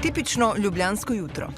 Tipično ljubljansko jutro.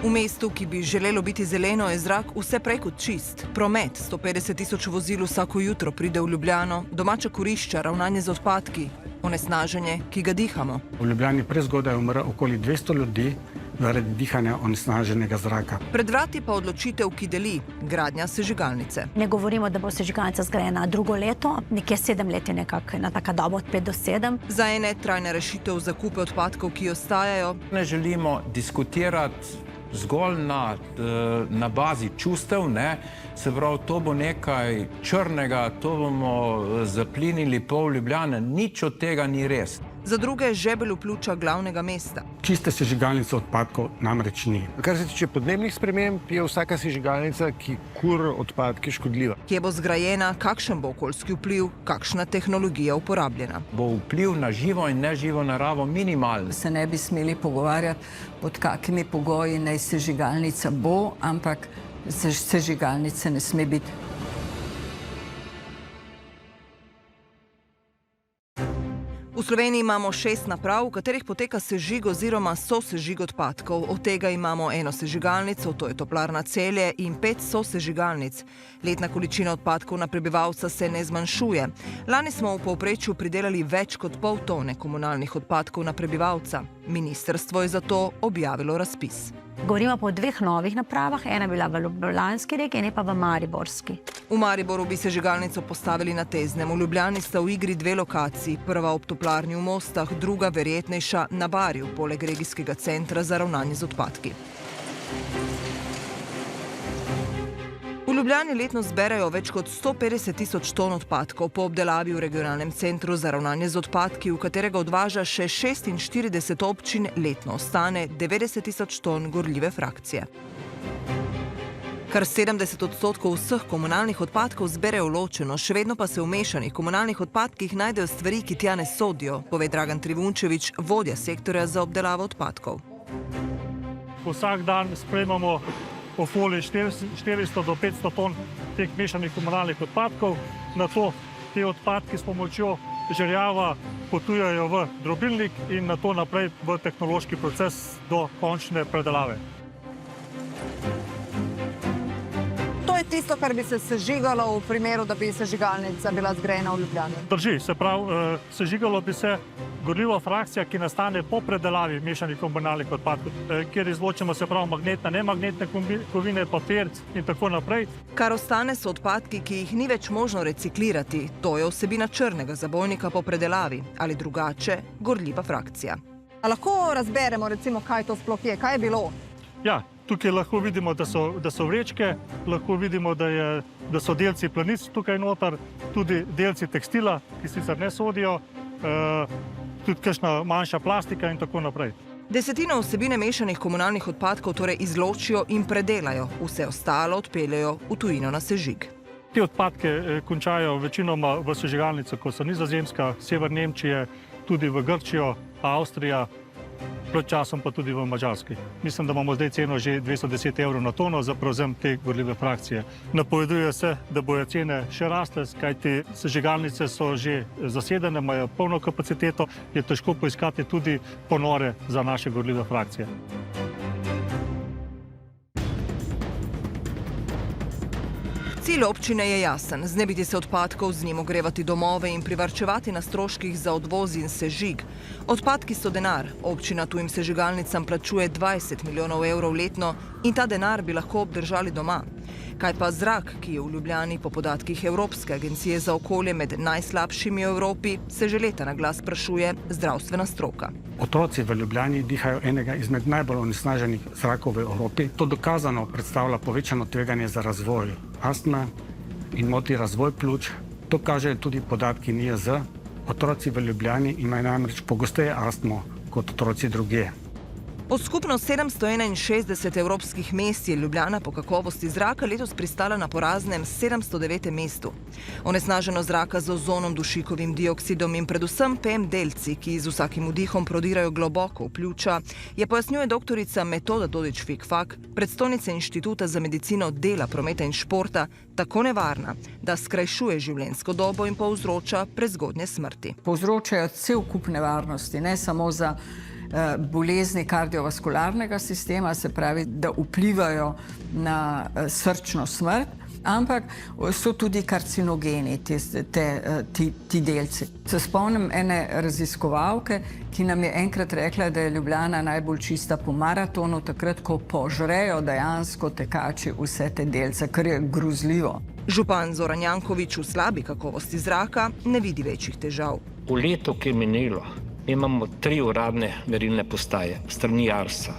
V mestu, ki bi želelo biti zeleno, je zrak vse prej kot čist. Promet, 150 tisoč vozil vsako jutro pride v Ljubljano, domača kurišča, ravnanje z odpadki, onesnaženje, ki ga dihamo. V Ljubljani prezgodaj umre okoli 200 ljudi zaradi dihanja onesnaženega zraka. Pred vrati pa odločitev, ki deli, gradnja sežigalnice. Ne govorimo, da bo sežigalnica zgrajena drugo leto, nekje 7 let je nekako ena taka doba od 5 do 7. Za ene trajna rešitev za kupe odpadkov, ki ostajajo. Ne želimo diskutirati zgolj na bazi čustev, ne? Se pravi, to bo nekaj črnega, to bomo zaplinili pol Ljubljane. Nič od tega ni res. Za druge žebelj v pljuča glavnega mesta. Čiste sežigalnice odpadkov namreč ni. Kar se tiče podnebnih sprememb, je vsaka sežigalnica, ki kuri odpadke, škodljiva. Kje bo zgrajena, kakšen bo okoljski vpliv, kakšna tehnologija uporabljena. Bo vpliv na živo in neživo naravo minimalen. Se ne bi smeli pogovarjati, pod kakimi pogoji naj sežigalnica bo, ampak sežigalnice ne sme biti. V Sloveniji imamo 6 naprav, v katerih poteka sežig oziroma sosežig odpadkov. Od tega imamo eno sežigalnico, to je Toplarna Celje, in 5 sosežigalnic. Letna količina odpadkov na prebivalca se ne zmanjšuje. Lani smo v povprečju pridelali več kot pol tone komunalnih odpadkov na prebivalca. Ministrstvo je zato objavilo razpis. Govorimo po 2 novih napravah, ena bila v ljubljanski regiji, ena pa v mariborski. V Mariboru bi sežigalnico postavili na Teznem. V Ljubljani sta v igri 2 lokaciji. Prva ob Toplarni v Mostah, druga verjetnejša na Barju, poleg regijskega centra za ravnanje z odpadki. V Ljubljani letno zberajo več kot 150 tisoč ton odpadkov. Po obdelavi v regionalnem centru za ravnanje z odpadki, v katerega odvaža še 46 občin, letno ostane 90 tisoč ton gorljive frakcije. Kar 70% vseh komunalnih odpadkov zberejo ločeno, še vedno pa se v mešanih komunalnih odpadkih najdejo stvari, ki tja ne sodijo, pove Dragan Trivunčević, vodja sektorja za obdelavo odpadkov. Vsak dan sprejemamo okoli 400 do 500 ton teh mešanih komunalnih odpadkov. Nato te odpadki s pomočjo žerjava potujejo v drobilnik in nato naprej v tehnološki proces do končne predelave. To je tisto, kar bi se sežigalo v primeru, da bi sežigalnica bila zgrajena v Ljubljani. Drži, se pravi, sežigalo bi se gorljiva frakcija, ki nastane po predelavi mešanih komunalnih odpadkov, kjer izločimo se pravi magnetne, nemagnetne kovine, papir in tako naprej. Kar ostane so odpadki, ki jih ni več možno reciklirati. To je vsebina črnega zabojnika po predelavi ali drugače gorljiva frakcija. A lahko razberemo, recimo, kaj to sploh je, kaj je bilo? Ja, tukaj lahko vidimo, da so vrečke, lahko vidimo, da so delci planic tukaj noter, tudi delci tekstila, ki sicer ne sodijo, tudi kakšna manjša plastika in tako naprej. Desetino vsebine mešanih komunalnih odpadkov torej izločijo in predelajo, vse ostalo odpeljejo v tujino na sežig. Te odpadke končajo večinoma v sežigalnico, kot so Nizozemska, sever Nemčije, tudi v Grčijo, Avstrija, pred časom pa tudi v Madžarski. Mislim, da imamo zdaj ceno že 210 € na tono za prevzem te gorljive frakcije. Napoveduje se, da bojo cene še rasle, kajti sežigalnice so že zasedene, imajo polno kapaciteto, je težko poiskati tudi ponore za naše gorljive frakcije. Cilj občine je jasen, znebiti se odpadkov, z njim ogrevati domove in privarčevati na stroških za odvoz in sežig. Odpadki so denar, občina tujim sežigalnicam plačuje 20 milijonov € letno in ta denar bi lahko obdržali doma. Kaj pa zrak, ki je v Ljubljani po podatkih Evropske agencije za okolje med najslabšimi v Evropi, se že leta na glas sprašuje zdravstvena stroka. Otroci v Ljubljani dihajo enega izmed najbolj onesnaženih zrakov v Evropi. To dokazano predstavlja povečano tveganje za razvoj astme in moti razvoj pljuč. To kažejo tudi podatki NIJZ. Otroci v Ljubljani imajo namreč pogosteje astmo kot otroci drugje. Od skupno 761 evropskih mest je Ljubljana po kakovosti zraka letos pristala na poraznem 709. mestu. Onesnaženost zraka z ozonom, dušikovim dioksidom in predvsem PM delci, ki z vsakim vdihom prodirajo globoko v pljuča, je pojasnjuje doktorica Metoda Dodič-Fikfak, predstojnica Inštituta za medicino dela, prometa in športa, tako nevarna, da skrajšuje življenjsko dobo in povzroča prezgodnje smrti. Povzročajo cel kup nevarnosti, ne samo za bolezni kardiovaskularnega sistema, se pravi, da vplivajo na srčno smrt, ampak so tudi karcinogeni ti delci. Se spomnim ene raziskovalke, ki nam je enkrat rekla, da je Ljubljana najbolj čista po maratonu, takrat, ko požrejo dejansko tekači vse te delce, kar je grozljivo. Župan Zoran Janković v slabi kakovosti zraka ne vidi večjih težav. V letu, ki je minilo, imamo 3 uradne merilne postaje strani Arsa.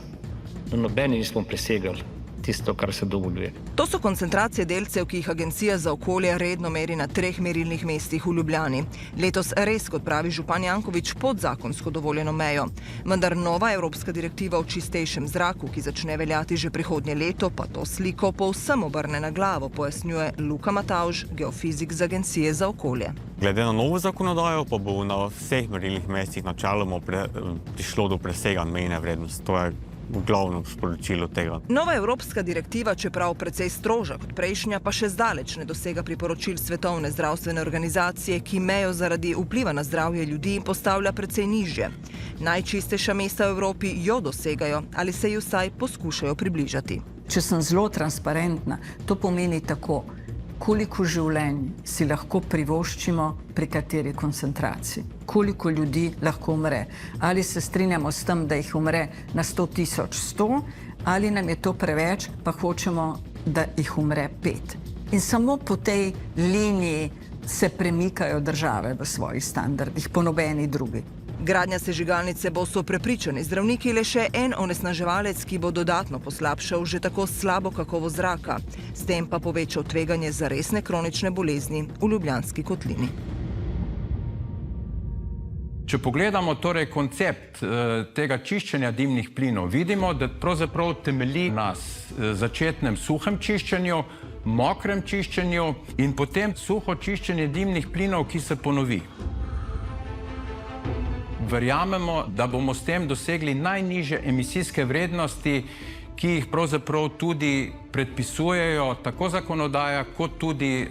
Nobeni nismo presegali tisto, kar se dovoljuje. To so koncentracije delcev, ki jih Agencija za okolje redno meri na 3 merilnih mestih v Ljubljani. Letos res, kot pravi župan Janković, pod zakonsko dovoljeno mejo. Vendar nova evropska direktiva o čistejšem zraku, ki začne veljati že prihodnje leto, pa to sliko povsem obrne na glavo, pojasnjuje Luka Matavž, geofizik z Agencije za okolje. Glede na novo zakonodajo pa bo na vseh merilnih mestih načeloma prišlo do presega mejne vrednosti. To je v glavnem sporočilo tega. Nova evropska direktiva, čeprav precej strožja kot prejšnja, pa še zdaleč ne dosega priporočil Svetovne zdravstvene organizacije, ki mejo zaradi vpliva na zdravje ljudi postavlja precej nižje. Najčistejša mesta v Evropi jo dosegajo ali se ji vsaj poskušajo približati. Če sem zelo transparentna, to pomeni tako, koliko življenj si lahko privoščimo pri kateri koncentraciji, koliko ljudi lahko umre. Ali se strinjamo s tem, da jih umre na 100.100, ali nam je to preveč, pa hočemo, da jih umre 5. In samo po tej liniji se premikajo države v svojih standardih, po nobeni drugi. Gradnja sežigalnice bo, so prepričani zdravniki, le še en onesnaževalec, ki bo dodatno poslabšal že tako slabo kakovost zraka, s tem pa povečal tveganje za resne kronične bolezni v Ljubljanski kotlini. Če pogledamo torej koncept tega čiščenja dimnih plinov, vidimo, da pravzaprav temelji na začetnem suhem čiščenju, mokrem čiščenju in potem suho čiščenje dimnih plinov, ki se ponovi. Verjamemo, da bomo s tem dosegli najnižje emisijske vrednosti, ki jih pravzaprav tudi predpisujejo tako zakonodaja, kot tudi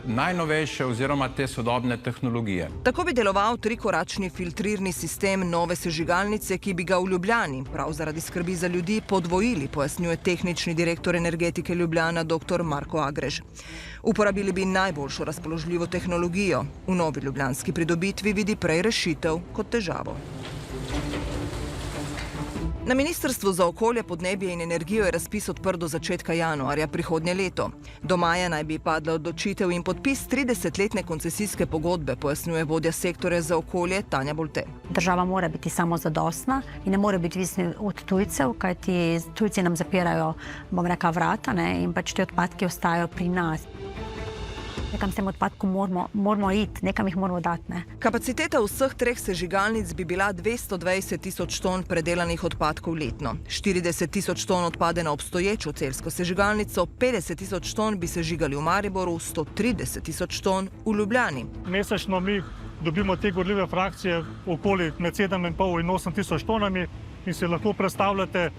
najnovejše oziroma te sodobne tehnologije. Tako bi deloval trikoračni filtrirni sistem nove sežigalnice, ki bi ga v Ljubljani, prav zaradi skrbi za ljudi, podvojili, pojasnjuje tehnični direktor Energetike Ljubljana dr. Marko Agrež. Uporabili bi najboljšo razpoložljivo tehnologijo. V novi ljubljanski pridobitvi vidi prej rešitev kot težavo. Na Ministrstvu za okolje, podnebje in energijo je razpis odprt do začetka januarja prihodnje leto. Do maja naj bi padla odločitev in podpis 30-letne koncesijske pogodbe, pojasnjuje vodja sektorja za okolje Tanja Bolte. Država mora biti samozadostna in ne more biti odvisna od tujcev, kajti tujci nam zapirajo, bom rekla, vrata, in pač te odpadki ostajajo pri nas. Nekam s tem odpadkom moramo iti, nekam jih moramo dati. Kapaciteta vseh 3 sežigalnic bi bila 220.000 ton predelanih odpadkov letno. 40.000 ton odpade na obstoječo celjsko sežigalnico, 50.000 ton bi sežigali v Mariboru, 130.000 ton v Ljubljani. Mesečno mi dobimo te gorljive frakcije okoli med 7,5 in 8.000 tonami in si lahko predstavljate,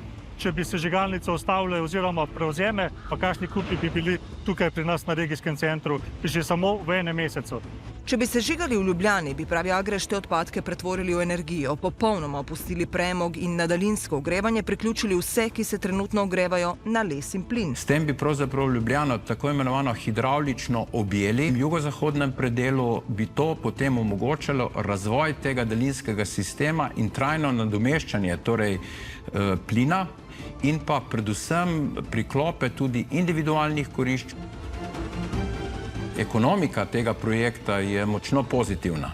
če bi sežigalnice ostavile oziroma prevzeme, pa kakšni kupi bi bili tukaj pri nas na regijskem centru že samo v enem mesecu. Če bi sežigali v Ljubljani, bi, pravi Agrež, te odpadke pretvorili v energijo, popolnoma opustili premog in na daljinsko ogrevanje priključili vse, ki se trenutno ogrevajo na les in plin. S tem bi pravzaprav Ljubljano tako imenovano hidravlično objeli. V jugozahodnem predelu bi to potem omogočalo razvoj tega daljinskega sistema in trajno nadomeščanje, torej plina, in pa predvsem priklope tudi individualnih kurišč. Ekonomika tega projekta je močno pozitivna.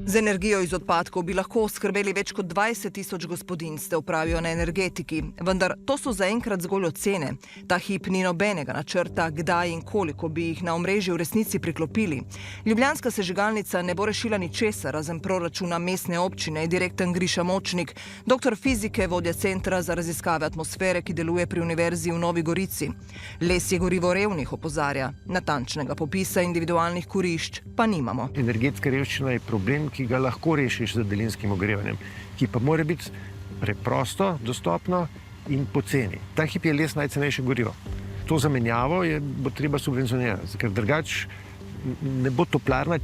Z energijo iz odpadkov bi lahko oskrbeli več kot 20.000 gospodinjstev, pravijo na Energetiki, vendar to so zaenkrat zgolj ocene. Ta hip ni nobenega načrta, kdaj in koliko bi jih na omrežje v resnici priklopili. Ljubljanska sežigalnica ne bo rešila ničesar, razen proračuna mestne občine, je direktor Griša Močnik, doktor fizike, vodja Centra za raziskave atmosfere, ki deluje pri Univerzi v Novi Gorici. Les je gorivo revnih, opozarja. Natančnega popisa individualnih kurišč pa nimamo. Energetska revščina je problem, ki ga lahko rešiš z daljinskim ogrevanjem, ki pa mora biti preprosto, dostopno in poceni. Ta hip je les najcenejše gorivo. To zamenjavo bo treba subvencionirati, ker drugače ne bo toplarna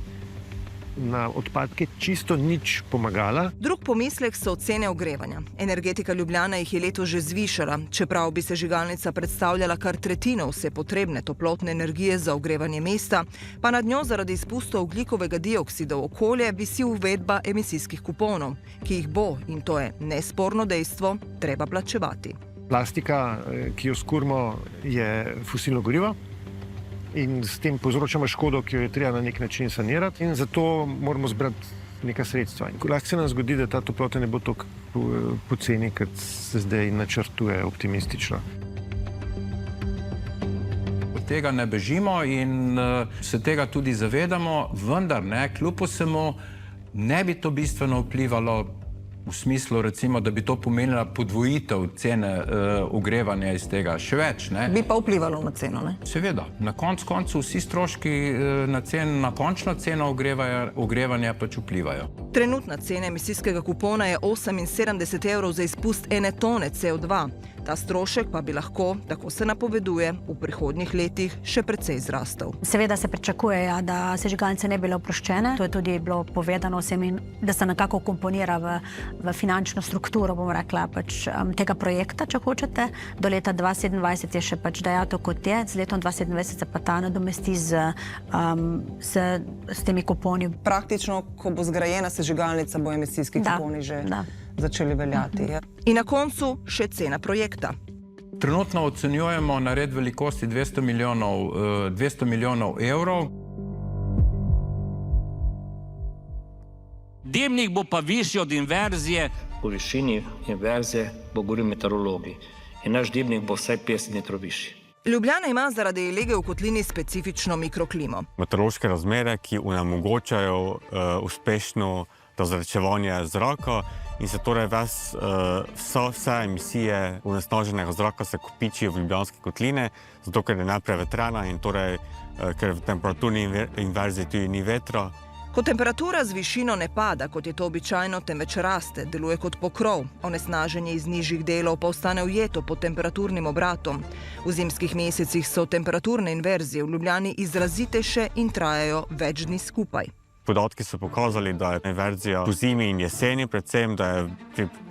na odpadke čisto nič pomagala. Drug pomislek so cene ogrevanja. Energetika Ljubljana jih je letos že zvišala, čeprav bi sežigalnica predstavljala kar tretjino vse potrebne toplotne energije za ogrevanje mesta, pa nad njo zaradi izpustov ogljikovega dioksida v okolje visi uvedba emisijskih kuponov, ki jih bo, in to je nesporno dejstvo, treba plačevati. Plastika, ki jo skurimo, je fosilno gorivo in s tem povzročamo škodo, ki jo je treba na nek način sanirati, in zato moramo zbrati neka sredstva. In lahko se nam zgodi, da ta toplota ne bo tako poceni, kot se zdaj načrtuje optimistično. Od tega ne bežimo in se tega tudi zavedamo, vendar ne, kljub vsemu ne bi to bistveno vplivalo v smislu, recimo, da bi to pomenila podvojitev cene ogrevanja iz tega. Še več, ne? Bi pa vplivalo na ceno, ne? Seveda. Na koncu vsi stroški na končno ceno ogrevanja pač vplivajo. Trenutna cena emisijskega kupona je 78 evrov za izpust 1 tone CO2. Ta strošek pa bi lahko, tako se napoveduje, v prihodnjih letih še precej zrastel. Seveda se pričakuje, da sežigalnice ne bi bile oproščene. To je tudi bilo povedano vsem, da se nekako komponira v finančno strukturo, bomo rekla, tega projekta, če hočete. Do leta 2027 je še dajatev kot je, z letom 2027 se pa ta nadomesti s temi kuponi. Praktično, ko bo zgrajena sežigalnica, bo emisijski kuponi že začeli veljati. In na koncu še cena projekta. Trenutno ocenjujemo nared velikosti 200 milijonov evrov. Dimnik bo pa višji od inverzije. Po višini inverzije bo govoril meteorologi in naš dimnik bo vsaj 50 metrov višji. Ljubljana ima zaradi lege v kotlini specifično mikroklimo. Meteorološke razmere, ki onemogočajo uspešno razrečevanje zraka in se torej vse emisije onesnaženega zraka se kopičijo v ljubljanski kotline, zato ker je neprevetrena in torej, ker v temperaturni inverziji tudi ni vetra. Ko temperatura z višino ne pada, kot je to običajno, temveč raste, deluje kot pokrov. Onesnaženje iz nižjih delov pa ostane ujeto pod temperaturnim obratom. V zimskih mesecih so temperaturne inverzije v Ljubljani izrazitejše in trajajo več dni skupaj. Podatki so pokazali, da je inverzija po zimi in jeseni, predvsem, da je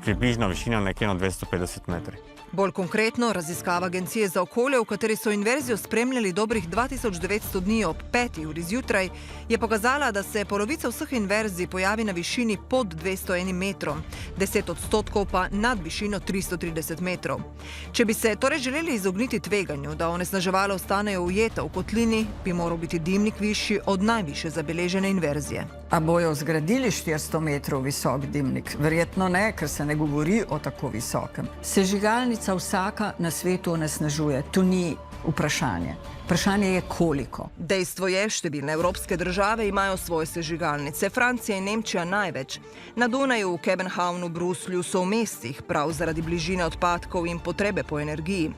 približna višina nekje na 250 metrih. Bolj konkretno, raziskava Agencije za okolje, v kateri so inverzijo spremljali dobrih 2900 dni ob 5. uri zjutraj, je pokazala, da se polovica vseh inverzij pojavi na višini pod 201 metrom, 10% pa nad višino 330 metrov. Če bi se torej želeli izogniti tveganju, da onesnaževala ostanejo ujeta v kotlini, bi moral biti dimnik višji od najvišje zabeležene inverzije. A bojo zgradili 400 metrov visok dimnik? Verjetno ne, ker se ne govori o tako visokem. Sežigalnica vsaka na svetu onesnažuje. To ni vprašanje. Vprašanje je koliko. Dejstvo je, številne evropske države imajo svoje sežigalnice, Francija in Nemčija največ. Na Dunaju, v Kebenhavnu, Bruslju so v mestih, prav zaradi bližine odpadkov in potrebe po energiji.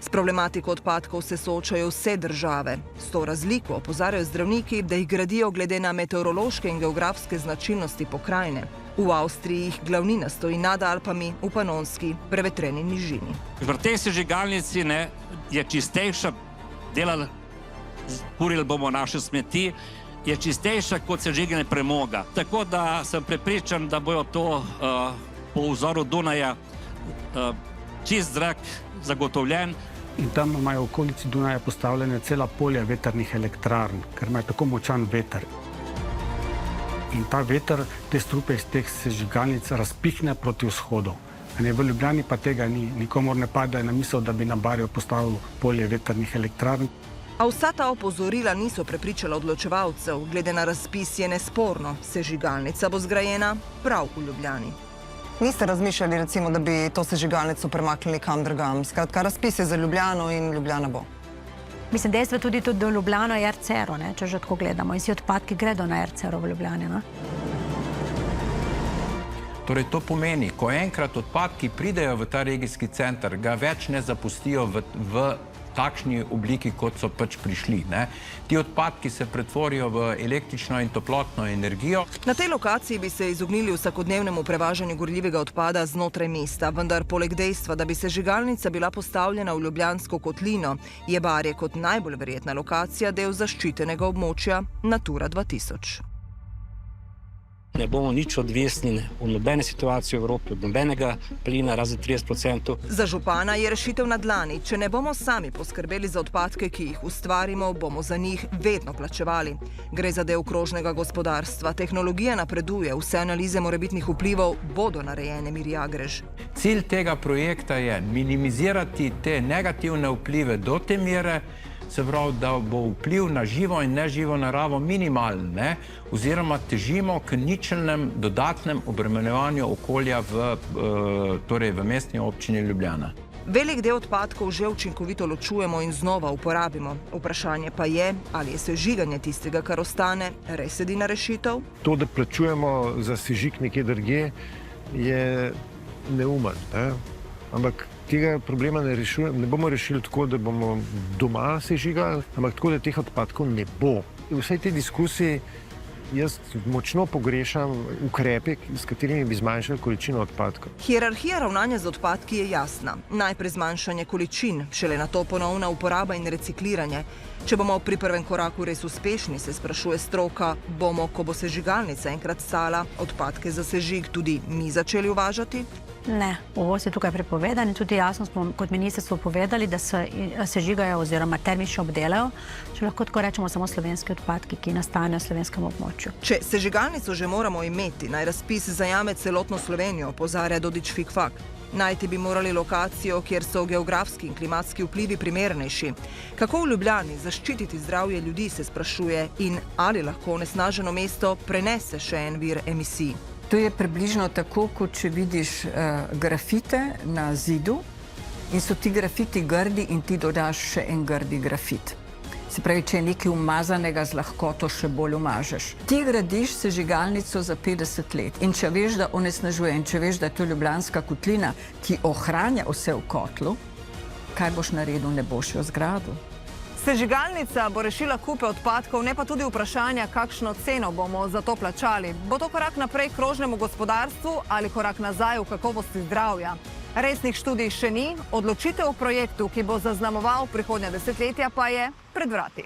S problematiko odpadkov se soočajo vse države. S to razliko opozarjajo zdravniki, da jih gradijo glede na meteorološke in geografske značilnosti pokrajine. V Avstriji jih glavnina stoji nad Alpami, v Panonski prevetreni nižini. V tej sežigalnici je čistejša, kurili bomo naše smeti, je čistejša kot sežiganje premoga. Tako da sem prepričan, da bojo to po vzoru Dunaja čist zrak zagotovljen. In tam imajo v okolici Dunaja postavljene cela polja vetrnih elektrarn, ker imajo tako močan veter. In ta veter te strupe iz teh sežigalnic razpihne proti vzhodu. V Ljubljani pa tega ni. Nikomor ne pade na misel, da bi na Barju postavil polje vetrnih elektrarn. A vsa ta opozorila niso prepričala odločevalcev. Glede na razpis je nesporno. Sežigalnica bo zgrajena prav v Ljubljani. Niste razmišljali, recimo, da bi to sežigalnico premaknili kam drugam? Skratka, razpis je za Ljubljano in Ljubljana bo. Mislim, dejstvo tudi do Ljubljana je RCR-o, če že tako gledamo. In vsi odpadki gredo na RCR-o v Ljubljani. Torej, to pomeni, ko enkrat odpadki pridejo v ta regijski center, ga več ne zapustijo v takšni obliki, kot so pač prišli. Ti odpadki se pretvorijo v električno in toplotno energijo. Na tej lokaciji bi se izognili vsakodnevnemu prevažanju gorljivega odpada znotraj mesta, vendar poleg dejstva, da bi sežigalnica bila postavljena v Ljubljansko kotlino, je Barje kot najbolj verjetna lokacija del zaščitenega območja Natura 2000. ne bomo nič odvisni od nobene situacije v Evropi, od nobenega plina, razen 30%. Za župana je rešitev na dlani. Če ne bomo sami poskrbeli za odpadke, ki jih ustvarimo, bomo za njih vedno plačevali. Gre za del krožnega gospodarstva. Tehnologija napreduje, vse analize morebitnih vplivov bodo narejene, Mirja Agrež. Cilj tega projekta je minimizirati te negativne vplive do te mere, se pravi, da bo vpliv na živo in neživo naravo minimalen, ne? Oziroma težimo k ničelnem dodatnem obremenjevanju okolja v mestni občini Ljubljana. Velik del odpadkov že učinkovito ločujemo in znova uporabimo. Vprašanje pa je, ali je sežiganje tistega, kar ostane, res edina rešitev? To, da plačujemo za sežig nekje drugje, je neumen. Ampak tega problema ne bomo rešili tako, da bomo doma sežigali, ampak tako, da teh odpadkov ne bo. V vsej tej diskusiji jaz močno pogrešam ukrepe, s katerimi bi zmanjšali količino odpadkov. Hierarhija ravnanja z odpadki je jasna. Najprej zmanjšanje količin, šele nato ponovna uporaba in recikliranje. Če bomo pri prvem koraku res uspešni, se sprašuje stroka, bomo, ko bo sežigalnica enkrat stala, odpadke za sežig tudi mi začeli uvažati? Ne, uvoz je tukaj prepovedan in tudi jasno smo kot ministrstvo povedali, da se sežigajo oziroma termično obdelajo, če lahko tako rečemo, samo slovenski odpadki, ki nastanejo v slovenskem območju. Če sežigalnico že moramo imeti, naj razpis zajame celotno Slovenijo, opozarja Dodič Fikfak. Najti bi morali lokacijo, kjer so geografski in klimatski vplivi primernejši. Kako v Ljubljani zaščititi zdravje ljudi, se sprašuje, in ali lahko onesnaženo mesto prenese še en vir emisij. To je približno tako, kot če vidiš grafite na zidu in so ti grafiti grdi in ti dodaš še en grdi grafit. Se pravi, če je nekaj umazanega, z lahkoto še bolj umažeš. Ti gradiš sežigalnico za 50 let in če veš, da onesnažuje in če veš, da je to ljubljanska kotlina, ki ohranja vse v kotlu, kaj boš naredil, ne boš jo zgradil. Sežigalnica bo rešila kupe odpadkov, ne pa tudi vprašanja, kakšno ceno bomo za to plačali. Bo to korak naprej k krožnemu gospodarstvu ali korak nazaj v kakovosti zdravja? Resnih študij še ni, odločitev o projektu, ki bo zaznamoval prihodnja desetletja, pa je pred vrati.